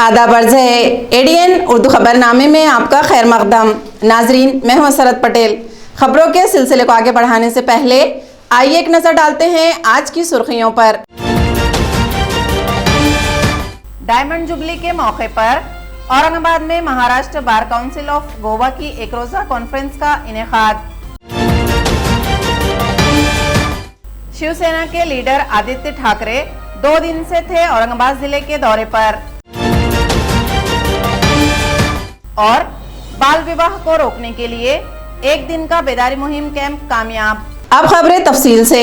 आदाब अर्ज़ है एडीएन उर्दू खबरनामे में आपका खैर मकदम। नाजरीन, मैं हूं मसरत पटेल। खबरों के सिलसिले को आगे बढ़ाने से पहले आइए एक नजर डालते हैं आज की सुर्खियों पर। डायमंड जुबली के मौके पर औरंगाबाद में महाराष्ट्र बार काउंसिल ऑफ गोवा की एक रोजा कॉन्फ्रेंस का इनेकाद। शिवसेना के लीडर आदित्य ठाकरे 2 दिन से थे औरंगाबाद जिले के दौरे पर। और बाल विवाह को रोकने के लिए 1 दिन का बेदारी मुहिम कैंप कामयाब। अब खबरें तफसील से।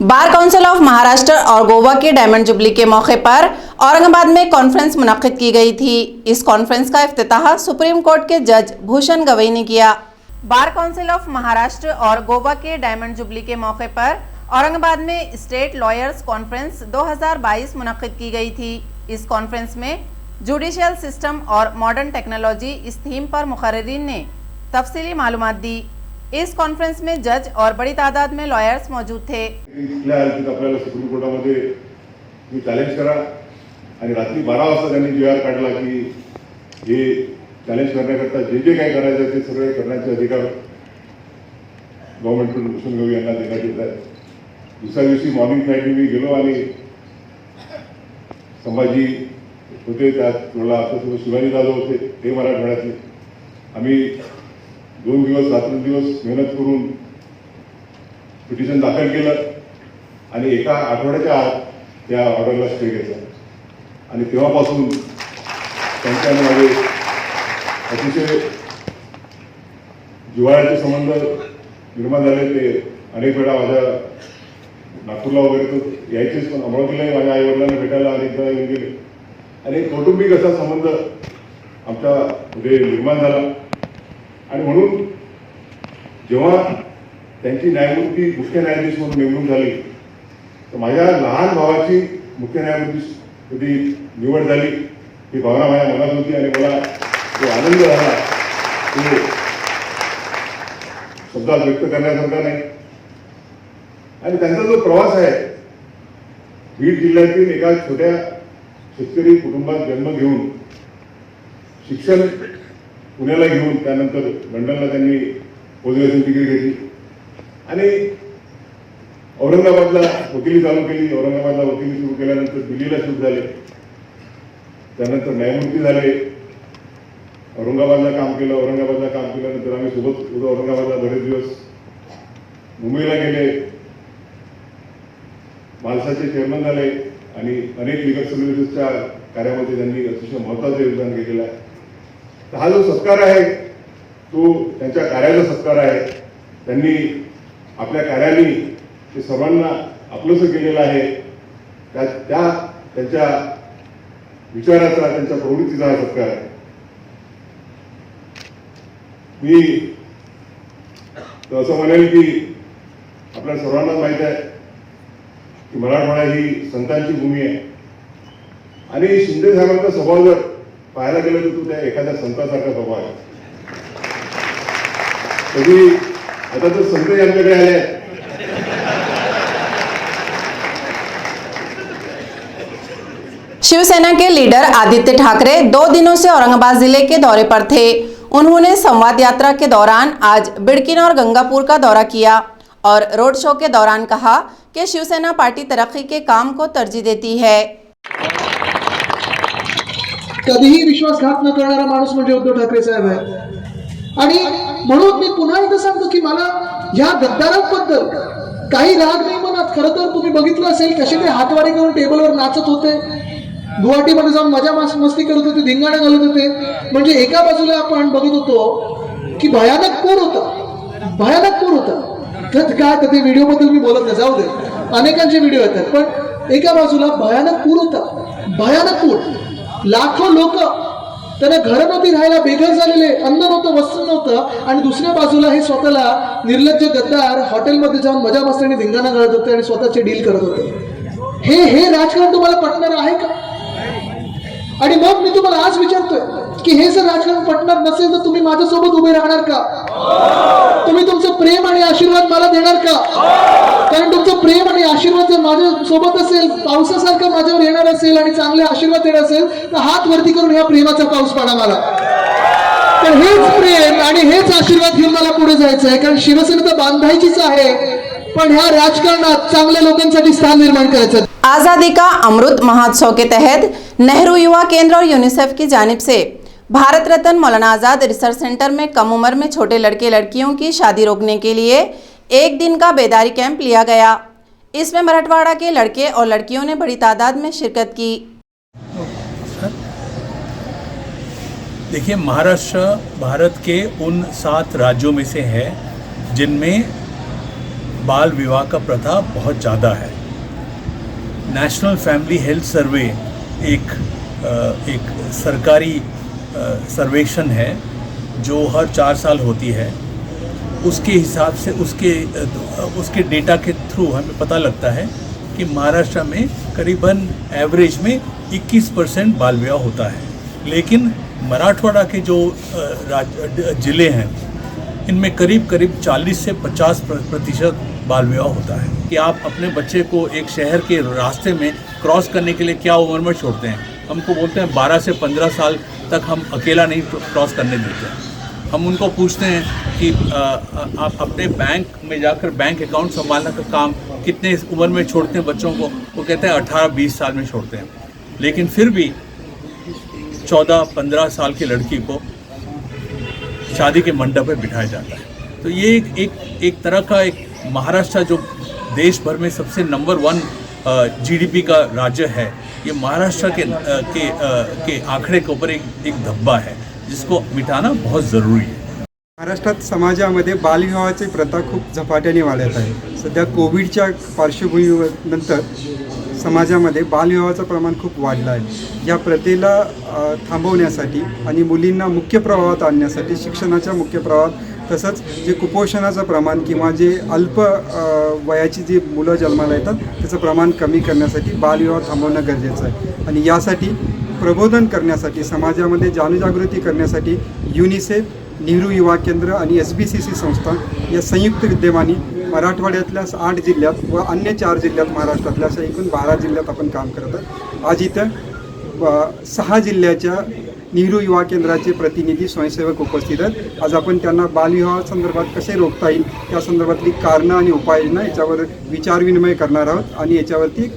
बार काउंसिल ऑफ महाराष्ट्र और गोवा के डायमंड जुबली के मौके पर औरंगाबाद में कॉन्फ्रेंस मुनक्किद की गई थी। इस कॉन्फ्रेंस का इफ्तिताह सुप्रीम कोर्ट के जज भूषण गवई ने किया। बार काउंसिल ऑफ महाराष्ट्र और गोवा के डायमंड जुबली के मौके पर औरंगाबाद में स्टेट लॉयर्स कॉन्फ्रेंस 2022 मुनक्किद की गई थी। इस कॉन्फ्रेंस में जुडिशियल सिस्टम और मॉडर्न टेक्नोलॉजी इस थीम पर मुखर्रिरीन ने तफसीली मालूमात दी। इस कॉन्फ्रेंस में जज और बड़ी तादाद में लॉयर्स मौजूद थे। सुप्रीम कोर्टामध्ये मी चॅलेंज करा आणि रात्री 12 वाजता त्यांनी जी आर काढला की हे चॅलेंज करण्याकरता जे जे काही करायचं ते सगळे करण्याचे अधिकार गव्हर्नमेंटकडून भूषण गवई यांना देण्यात येत आहे। दुसऱ्या दिवशी मॉर्निंग फ्लाईटने मी गेलो आणि संभाजी होते, त्यात थोडा आपल्यासोबत शिवाजी दादा होते, ते मराठवाड्यातले। आम्ही 2 दिवस रात्रंदिवस मेहनत करून पिटिशन दाखल केलं आणि एका आठवड्याच्या आत त्या ऑर्डरला स्टे घेतला आणि तेव्हापासून त्यांच्यामध्ये अतिशय जिव्हाळ्याचे संबंध निर्माण झाले। ते अनेक वेळा माझ्या नागपूरला वगैरे तर यायचेच, पण अमरावतीलाही माझ्या आईवडिलांना भेटायला अनेकदा येऊन गेले आणि कौटुंबिक असा संबंध आमच्यामध्ये निर्माण झाला। आणि म्हणून जेव्हा त्यांची न्यायमूर्ती मुख्य न्यायाधीश म्हणून नेमणूक झाली तर माझ्या लहान भावाची मुख्य न्यायमूर्तीपदी निवड झाली ही भावना माझ्या मनात होती आणि मला जो आनंद झाला तो शब्दात व्यक्त करण्यासारखा नाही। आणि त्यांचा जो प्रवास आहे, बीड जिल्ह्यातील एका छोट्या शेतकरी कुटुंबात जन्म घेऊन शिक्षण पुण्याला घेऊन त्यानंतर लंडनला त्यांनी पोस्ट ग्रॅज्युएशन डिग्री घेतली आणि औरंगाबादला वकिली चालू केली। औरंगाबादला वकिली सुरू केल्यानंतर दिल्लीला शिफ्ट झाले, त्यानंतर न्यायमूर्ती झाले, औरंगाबादला काम केलं। औरंगाबादला काम केल्यानंतर आम्ही सोबत होतो औरंगाबादला बरेच दिवस। मुंबईला गेले, मालसाचे चेअरमन झाले आणि अनेक लीगल सर्व्हिसेसच्या कार्यामध्ये त्यांनी अतिशय महत्त्वाचं योगदान केलेलं आहे। तर हा जो सत्कार आहे तो त्यांच्या कार्याचा सत्कार आहे। त्यांनी आपल्या कार्याने ते सर्वांना आपलंसं केलेलं आहे। त्यांच्या विचाराचा, त्यांच्या प्रवृत्तीचा हा सत्कार आहे। मी असं म्हणेल की आपल्या सर्वांनाच माहिती आहे की मराठवाडा ही संतांची भूमी आहे आणि शिंदे साहेबांचा स्वभाव जर पाहायला गेलं तर तो त्या एखाद्या संतासारखा स्वभाव आहे। कधी आता तर संत यांच्याकडे आले आहेत, शिवसेना के लीडर आदित्य ठाकरे 2 दिनों से औरंगाबाद जिले के दौरे पर थे। उन्होंने संवाद यात्रा के दौरान आज बिडकीन और गंगापुर का दौरा किया और रोड शो के दौरान कहा कि शिवसेना पार्टी तरक्की के काम को तरजीह देती है। कधीही विश्वासघात न करणारा माणूस म्हणजे उद्धव ठाकरे साहेब आहे आणि म्हणून मी पुन्हा एकदा सांगतो की मला या गद्दारांबद्दल काही राग नाही मनात। खरं तर तुम्ही बघितलं असेल कसे ते हातवारे करून टेबलवर नाचत होते, गुवाहाटीमध्ये जाऊन मजा मस्ती करत होते, धिंगाणा घालत होते। म्हणजे एका बाजूला आपण बघत होतो की भयानक पूर होता, भयानक पूर होता। काय तर ते व्हिडिओ बद्दल मी बोलत नाही, जाऊ दे, अनेकांचे व्हिडिओ येतात, पण एका बाजूला भयानक पूर होता, भयानक पूर। लाखो लोक त्यांना घरं नव्हती राहायला, बेघर झालेले, अन्न नव्हतं, वस्त्र नव्हतं, आणि दुसऱ्या बाजूला हे स्वतःला निर्लज्ज गद्दार हॉटेलमध्ये जाऊन मजा मस्तीने धिंगाणा करत होते आणि स्वतःचे डील करत होते. हे राजकारण तुम्हाला पटणार आहे का? आणि मग मी तुम्हाला आज विचारतोय की हे जर राजकारण पटणार नसेल तर तुम्ही माझ्यासोबत उभे राहणार का? तुम्ही तुमचं प्रेम आणि आशीर्वाद मला देणार का? कारण तुमचं प्रेम आणि आशीर्वाद जर माझ्या सोबत असेल, पावसासारखं माझ्यावर येणार असेल आणि चांगले आशीर्वाद देणार असेल तर हात वरती करून ह्या प्रेमाचा पाऊस पाडा मला. तर हेच प्रेम आणि हेच आशीर्वाद घेऊन मला पुढे जायचं आहे, कारण शिवसेना तर बांधायचीच आहे, पण ह्या राजकारणात चांगल्या लोकांसाठी स्थान निर्माण करायचं. आज़ादी का अमृत महोत्सव के तहत नेहरू युवा केंद्र और यूनिसेफ की जानिब से भारत रत्न मौलाना आज़ाद रिसर्च सेंटर में कम उम्र में छोटे लड़के लड़कियों की शादी रोकने के लिए एक दिन का बेदारी कैंप लिया गया. इसमें मराठवाड़ा के लड़के और लड़कियों ने बड़ी तादाद में शिरकत की. देखिए, महाराष्ट्र भारत के उन 7 राज्यों में से है जिनमें बाल विवाह का प्रथा बहुत ज़्यादा है. नेशनल फैमिली हेल्थ सर्वे एक सरकारी सर्वेक्षण है जो हर 4 साल होती है. उसके हिसाब से उसके डेटा के थ्रू हमें पता लगता है कि महाराष्ट्र में करीबन एवरेज में 21% बाल विवाह होता है. लेकिन मराठवाड़ा के जो ज़िले हैं इनमें करीब 40 से 50% बाल विवाह होता है. कि आप अपने बच्चे को एक शहर के रास्ते में क्रॉस करने के लिए क्या उम्र में छोड़ते हैं? हमको बोलते हैं 12 से 15 साल तक हम अकेला नहीं क्रॉस करने देते हैं. हम उनको पूछते हैं कि आप अपने बैंक में जाकर बैंक अकाउंट संभालने का काम कितने उम्र में छोड़ते हैं बच्चों को? वो कहते हैं 18-20 साल में छोड़ते हैं. लेकिन फिर भी 14-15 साल की लड़की को शादी के मंडप पे बिठाया जाता है. तो ये एक तरह का एक महाराष्ट्र जो देश भर में सबसे नंबर 1 जीडीपी का राज्य है, ये महाराष्ट्र के आंकड़े के ऊपर एक धब्बा है जिसको मिटाना बहुत ज़रूरी है. महाराष्ट्रात समाजामध्ये बालविवाहाची प्रथा खूप झपाट्याने वाढत आहे. सध्या कोविडच्या पार्श्वभूमीनंतर समाजामध्ये बालविवाहाचं प्रमाण खूप वाढलं आहे. या प्रथेला थांबवण्यासाठी आणि मुलींना मुख्य प्रवाहात आणण्यासाठी शिक्षणाच्या मुख्य प्रवाहात तसंच जे कुपोषणाचं प्रमाण किंवा जे अल्प वयाची जी मुलं जन्माला येतात त्याचं प्रमाण कमी करण्यासाठी बालविवाह थांबवणं गरजेचं आहे. आणि यासाठी प्रबोधन करण्यासाठी समाजामध्ये जनजागृती करण्यासाठी युनिसेफ, नेहरू युवा केंद्र आणि SBCC संस्था या संयुक्त विद्यमाने मराठवाड्यातल्या 8 जिल्ह्यात व अन्य 4 जिल्ह्यात महाराष्ट्रातल्या अशा एकूण 12 जिल्ह्यात आपण काम करत आहोत. आज इथं 6 जिल्ह्याच्या नेहरू युवा केंद्राचे प्रतिनिधी स्वयंसेवक उपस्थित आहेत. आज आपण त्यांना बालविवाहासंदर्भात कसे रोखता येईल त्या संदर्भातली कारणं आणि उपाययोजना याच्यावर विचारविनिमय करणार आहोत आणि याच्यावरती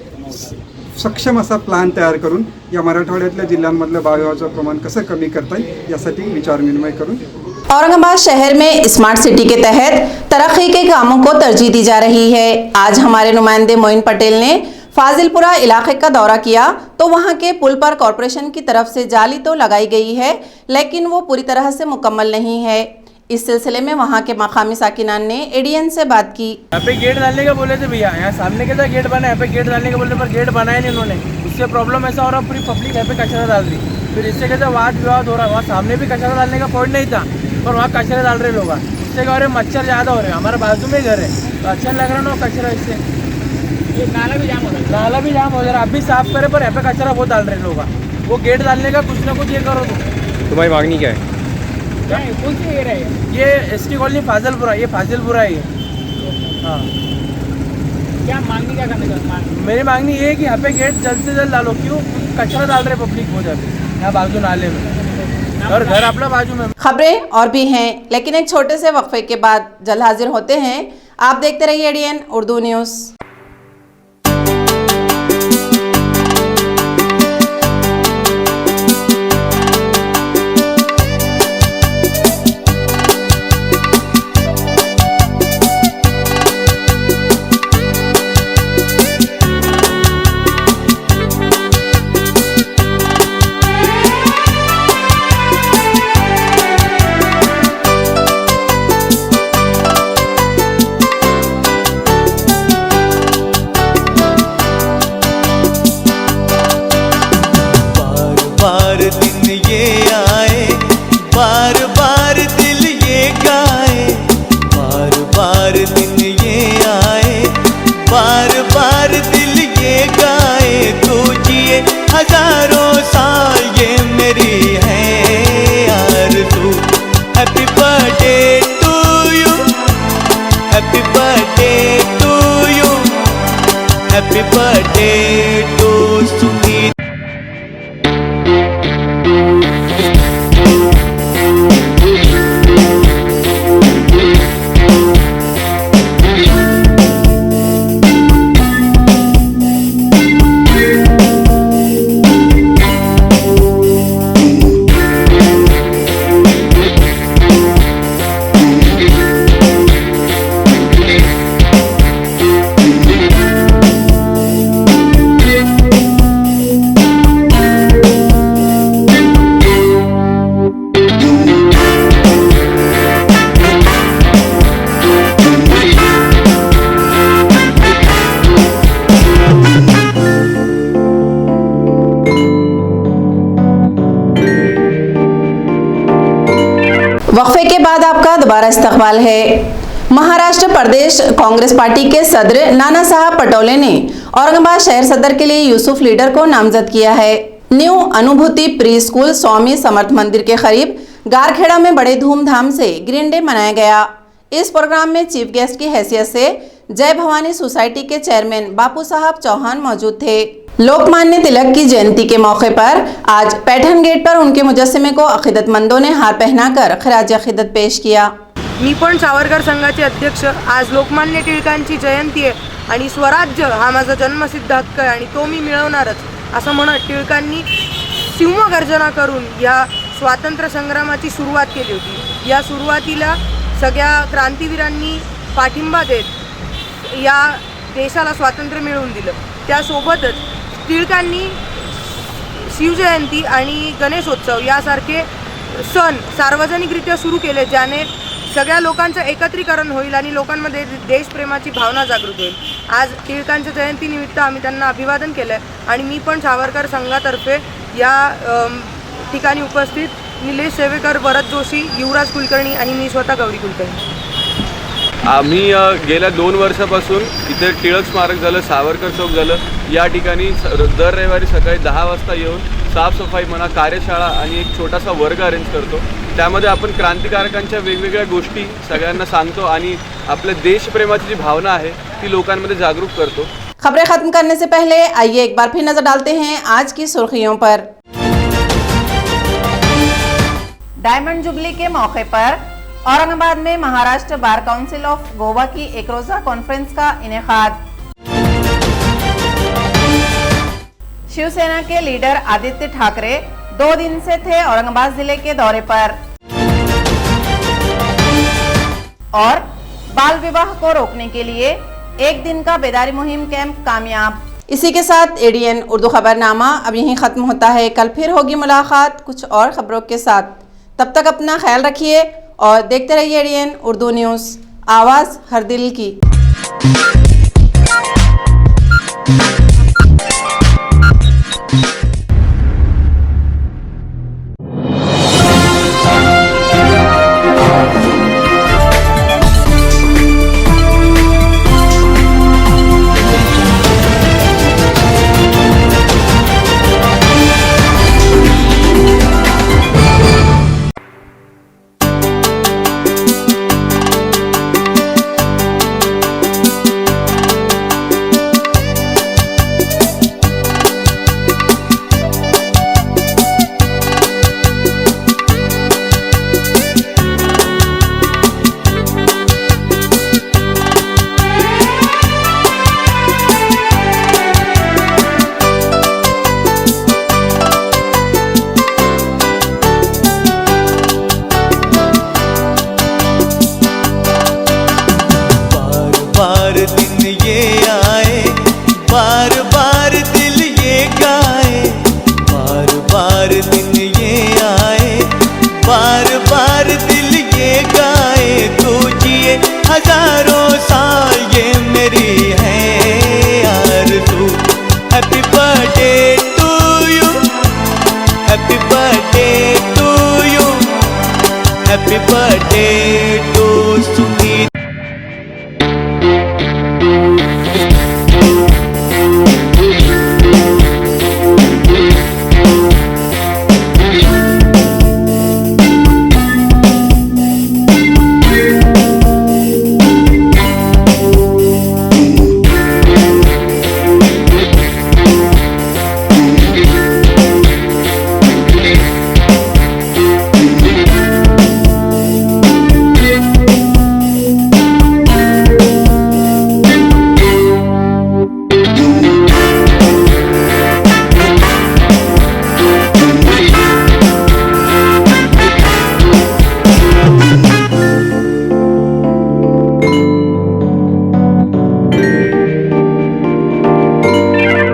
सक्षम असा प्लॅन तयार करून या मराठवाड्यातल्या जिल्ह्यांमधलं बालविवाहाचं प्रमाण कसं कमी करता येईल यासाठी विचारविनिमय करून. औरंगाबाद शहर में स्मार्ट सिटी के तहत तरक्की के कामों को तरजीह दी जा रही है. आज हमारे नुमाइंदे मोइन पटेल ने फाजिलपुरा इलाके का दौरा किया तो वहां के पुल पर कॉरपोरेशन की तरफ से जाली तो लगाई गई है लेकिन वो पूरी तरह से मुकम्मल नहीं है. इस सिलसिले में वहां के मकामी साकिनान ने ADN से बात की. यहाँ पे गेट डालने का बोले थे भैया, यहाँ सामने के गेट बना, यहाँ पे गेट डालने का बोलने पर गेट बनाया नहीं उन्होंने. उससे प्रॉब्लम ऐसा हो रहा, पूरी पब्लिक यहाँ पे कचरा डाल रही. फिर इससे कहते वाद विवाद हो रहा. वहाँ सामने भी कचरा डालने का पॉइंट नहीं था पर वहाँ कचरा डाल रहे लोग. इससे क्या हो रहे, मच्छर ज़्यादा हो रहे हैं. हमारे बाजू में घर है तो अच्छा लग रहा ना कचरा. इससे ये नाला भी जाम हो रहा है. अब भी साफ करे पर यहाँ पे कचरा बहुत डाल रहे लोग. वो गेट डालने का कुछ ना कुछ ये करो. तुम्हारी मांगनी क्या है? कौन सी एरिया है ये? ST colony Fazilpura. ये फाजिलपुरा है ये. हाँ, क्या मांगनी क्या करने का? मेरी मांगनी ये है कि यहाँ पे गेट जल्द से जल्द डालो. क्यों कचरा डाल रहे पब्लिक बहुत ज़्यादा यहाँ बाजू नाले में और घर अपना बाजू में. खबरें और भी हैं लेकिन एक छोटे से वक्फे के बाद जल्द हाजिर होते हैं. आप देखते रहिए ADN Urdu news. Happy birthday to Sunita. वक्फे के बाद आपका दोबारा इस्तकबाल है। महाराष्ट्र प्रदेश कांग्रेस पार्टी के सदर नाना साहब पटोले ने औरंगाबाद शहर सदर के लिए यूसुफ लीडर को नामजद किया है। न्यू अनुभूति प्री स्कूल स्वामी समर्थ मंदिर के करीब गारखेड़ा में बड़े धूमधाम से ग्रीन डे मनाया गया। इस प्रोग्राम में चीफ गेस्ट की हैसियत से जय भवानी सोसाइटी के चेयरमैन बापू साहब चौहान मौजूद थे। लोकमान्य तिलक की जयंती के मौके पर आज पैठन गेट पर उनके मुजस्समे को अकीदतमंदों ने हार पहनाकर खिराज अकीदत पेश किया। मी पण सावरकर संघाचे अध्यक्ष। आज लोकमान्य टिळकांची जयंती आहे आणि स्वराज्य हा माझा जन्मसिद्ध हक्क आहे आणि तो मी मिळवणारच असं म्हणत टिळकांनी सिंहगर्जना करून या स्वातंत्र्य संग्रामाची सुरुवात केली होती। या सुरुवातीला सगळ्या क्रांतिवीरांनी पाठिंबा देत या देशाला स्वातंत्र्य मिळवून दिलं। त्यासोबतच टिळकांनी शिवजयंती आणि गणेशोत्सव यासारखे सण सार्वजनिकरित्या सुरू केले, ज्याने सगळ्या लोकांचं एकत्रीकरण होईल आणि लोकांमध्ये देशप्रेमाची भावना जागृत होईल। आज टिळकांच्या जयंतीनिमित्त आम्ही त्यांना अभिवादन केलं आणि मी पण सावरकर संघातर्फे या ठिकाणी उपस्थित निलेश सेवेकर, भरत जोशी, युवराज कुलकर्णी आणि मी स्वतः गौरी कुलकर्णी। आम्ही गेल्या 2 वर्षापासून इथे टिळक स्मारक झालं, सावरकर चौक झालं, या ठिकाणी दर रविवारी सकाळी 10 वाजता येऊन साफसफाई म्हणा, कार्यशाळा आणि एक छोटासा वर्ग अरेंज करतो। त्यामध्ये आपण क्रांतिकारकांच्या वेगवेगळ्या गोष्टी सगळ्यांना सांगतो आणि आपल्या देशप्रेमाची जी भावना आहे ती लोकांमध्ये जागरूक करतो। खबरें खत्म करने से पहले आइए एक बार फिर नजर डालते हैं आज की सुर्खियों पर। डायमंड जुबली के मौके पर औरंगाबाद में महाराष्ट्र बार काउंसिल ऑफ गोवा की एक रोजा कॉन्फ्रेंस का इनेकाद। शिवसेना के लीडर आदित्य ठाकरे 2 दिन से थे औरंगाबाद जिले के दौरे पर। और बाल विवाह को रोकने के लिए एक दिन का बेदारी मुहिम कैंप कामयाब। इसी के साथ एडीएन उर्दू खबरनामा अब यहीं खत्म होता है। कल फिर होगी मुलाकात कुछ और खबरों के साथ। तब तक अपना ख्याल रखिए और देखते रहिए एडीएन उर्दू न्यूज़, आवाज़ हर दिल की।